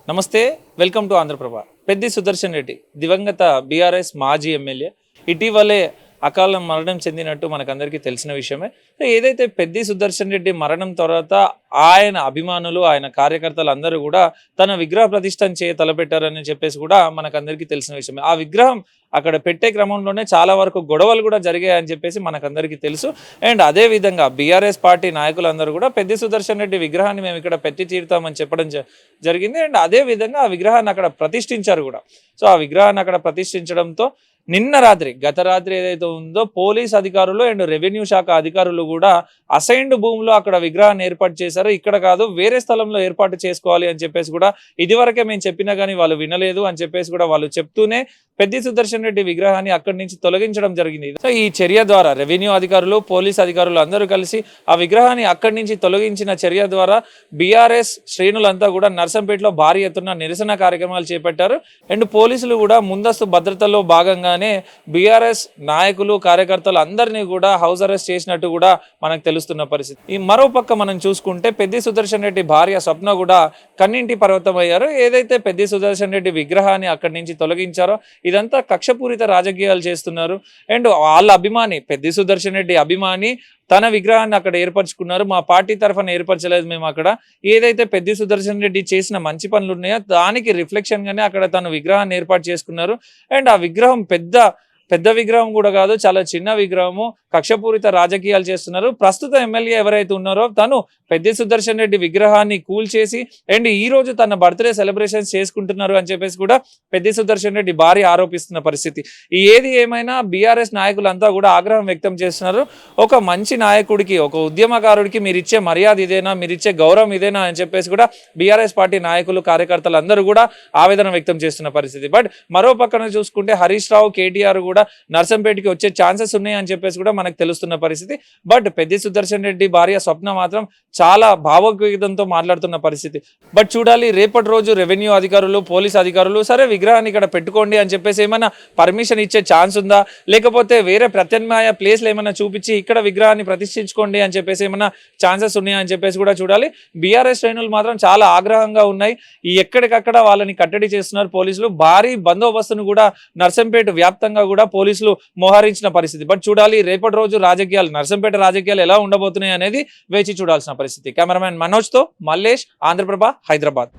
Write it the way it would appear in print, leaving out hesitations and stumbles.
నమస్తే, welcome to Andhraprabha. Peddi Sudarshan Reddy దివంగత BRS మాజీ ఎమ్మెల్యే ఇటీవలే అకాల మరణం చెందినట్టు మనకందరికీ తెలిసిన విషయమే. ఏదైతే పెద్ది సుదర్శన్ రెడ్డి మరణం తర్వాత ఆయన అభిమానులు, ఆయన కార్యకర్తలు అందరూ కూడా తన విగ్రహ ప్రతిష్టం తలపెట్టారని చెప్పేసి కూడా మనకందరికీ తెలిసిన విషయమే. ఆ విగ్రహం అక్కడ పెట్టే క్రమంలోనే చాలా వరకు గొడవలు కూడా జరిగాయని చెప్పేసి మనకందరికీ తెలుసు. అండ్ అదేవిధంగా బీఆర్ఎస్ పార్టీ నాయకులందరూ కూడా పెద్ది సుదర్శన్ రెడ్డి విగ్రహాన్ని మేము ఇక్కడ పెట్టి తీరుతామని చెప్పడం జరిగింది. అండ్ అదేవిధంగా ఆ విగ్రహాన్ని అక్కడ ప్రతిష్ఠించారు కూడా. సో ఆ విగ్రహాన్ని అక్కడ ప్రతిష్ఠించడంతో గత రాత్రి ఏదైతే ఉందో పోలీస్ అధికారులు అండ్ రెవెన్యూ శాఖ అధికారులు కూడా అసైన్డ్ భూమిలో అక్కడ విగ్రహాన్ని ఏర్పాటు చేశారు. ఇక్కడ కాదు, వేరే స్థలంలో ఏర్పాటు చేసుకోవాలి అని చెప్పేసి కూడా ఇదివరకే మేము చెప్పినా కానీ వాళ్ళు వినలేదు అని చెప్పేసి కూడా వాళ్ళు చెప్తూనే పెద్ది సుదర్శన్ రెడ్డి విగ్రహాన్ని అక్కడి నుంచి తొలగించడం జరిగింది. సో ఈ చర్య ద్వారా రెవెన్యూ అధికారులు, పోలీస్ అధికారులు అందరూ కలిసి ఆ విగ్రహాన్ని అక్కడి నుంచి తొలగించిన చర్య ద్వారా బీఆర్ఎస్ శ్రేణులంతా కూడా నర్సంపేటలో భారీ ఎత్తున నిరసన కార్యక్రమాలు చేపట్టారు. అండ్ పోలీసులు కూడా ముందస్తు భద్రతలో భాగంగా బీఆర్ఎస్ నాయకులు, కార్యకర్తలు అందరినీ కూడా హౌస్ అరెస్ట్ చేసినట్టు కూడా మనకు తెలుస్తున్న పరిస్థితి. ఈ మరో పక్క మనం చూసుకుంటే పెద్ది సుదర్శన్ రెడ్డి భార్య స్వప్న కూడా కన్నింటి పర్వతం అయ్యారు. ఏదైతే పెద్ది సుదర్శన్ రెడ్డి విగ్రహాన్ని అక్కడి నుంచి తొలగించారో ఇదంతా కక్షపూరిత రాజకీయాలు చేస్తున్నారు. అండ్ వాళ్ళ అభిమాని, పెద్ది సుదర్శన్ రెడ్డి అభిమాని తన విగ్రహాన్ని అక్కడ ఏర్పరచుకున్నారు. మా పార్టీ తరఫున ఏర్పరచలేదు మేము. అక్కడ ఏదైతే పెద్ది సుదర్శన్ రెడ్డి చేసిన మంచి పనులు ఉన్నాయో దానికి రిఫ్లెక్షన్ గానే అక్కడ తన విగ్రహాన్ని ఏర్పాటు చేసుకున్నారు. అండ్ ఆ విగ్రహం పెద్ద విగ్రహం కూడా కాదు, చాలా చిన్న విగ్రహము. కక్షపూరిత రాజకీయాలు చేస్తున్నారు. ప్రస్తుత ఎమ్మెల్యే ఎవరైతే ఉన్నారో తను పెద్ది సుదర్శన్ రెడ్డి విగ్రహాన్ని కూల్చేసి అండ్ ఈ రోజు తన బర్త్డే సెలబ్రేషన్స్ చేసుకుంటున్నారు అని చెప్పేసి కూడా పెద్ది సుదర్శన్ రెడ్డి భార్య ఆరోపిస్తున్న పరిస్థితి. ఏది ఏమైనా బీఆర్ఎస్ నాయకులంతా కూడా ఆగ్రహం వ్యక్తం చేస్తున్నారు. ఒక మంచి నాయకుడికి, ఒక ఉద్యమకారుడికి మీరు ఇచ్చే మర్యాద ఇదేనా, మీరు ఇచ్చే గౌరవం ఇదేనా అని చెప్పేసి కూడా బీఆర్ఎస్ పార్టీ నాయకులు, కార్యకర్తలు అందరూ కూడా ఆవేదన వ్యక్తం చేస్తున్న పరిస్థితి. బట్ మరో పక్కన చూసుకుంటే హరీష్ రావు, కేటీఆర్ కూడా నర్సంపేటకి వచ్చే ఛాన్సెస్ ఉన్నాయి అని చెప్పేసి కూడా మనకు తెలుస్తున్న పరిస్థితి. బట్ పెద్ది సుదర్శన్ రెడ్డి భార్య స్వప్న మాత్రం చాలా భావోద్వేగంతో మాట్లాడుతున్న పరిస్థితి. బట్ చూడాలి, రేపటి రోజు రెవెన్యూ అధికారులు, పోలీస్ అధికారులు సరే విగ్రహాన్ని ఇక్కడ పెట్టుకోండి అని చెప్పేసి ఏమైనా పర్మిషన్ ఇచ్చే ఛాన్స్ ఉందా, లేకపోతే వేరే ప్రత్యామ్నాయ ప్లేస్లు ఏమైనా చూపించి ఇక్కడ విగ్రహాన్ని ప్రతిష్ఠించుకోండి అని చెప్పేసి ఏమైనా ఛాన్సెస్ ఉన్నాయా అని చెప్పేసి కూడా చూడాలి. బీఆర్ఎస్ శ్రేణులు మాత్రం చాలా ఆగ్రహంగా ఉన్నాయి. ఎక్కడికక్కడ వాళ్ళని కట్టడి చేస్తున్నారు పోలీసులు. భారీ బందోబస్తును కూడా నర్సంపేట వ్యాప్తంగా కూడా పోలీసులు మోహరించిన పరిస్థితి. బట్ చూడాలి, రేపటి రోజు రాజకీయాలు, నర్సంపేట రాజకీయాలు ఎలా ఉండబోతున్నాయి అనేది వేచి చూడాల్సిన పరిస్థితి. కెమెరామెన్ మనోజ్తో మల్లేష్, ఆంధ్రప్రభ, హైదరాబాద్.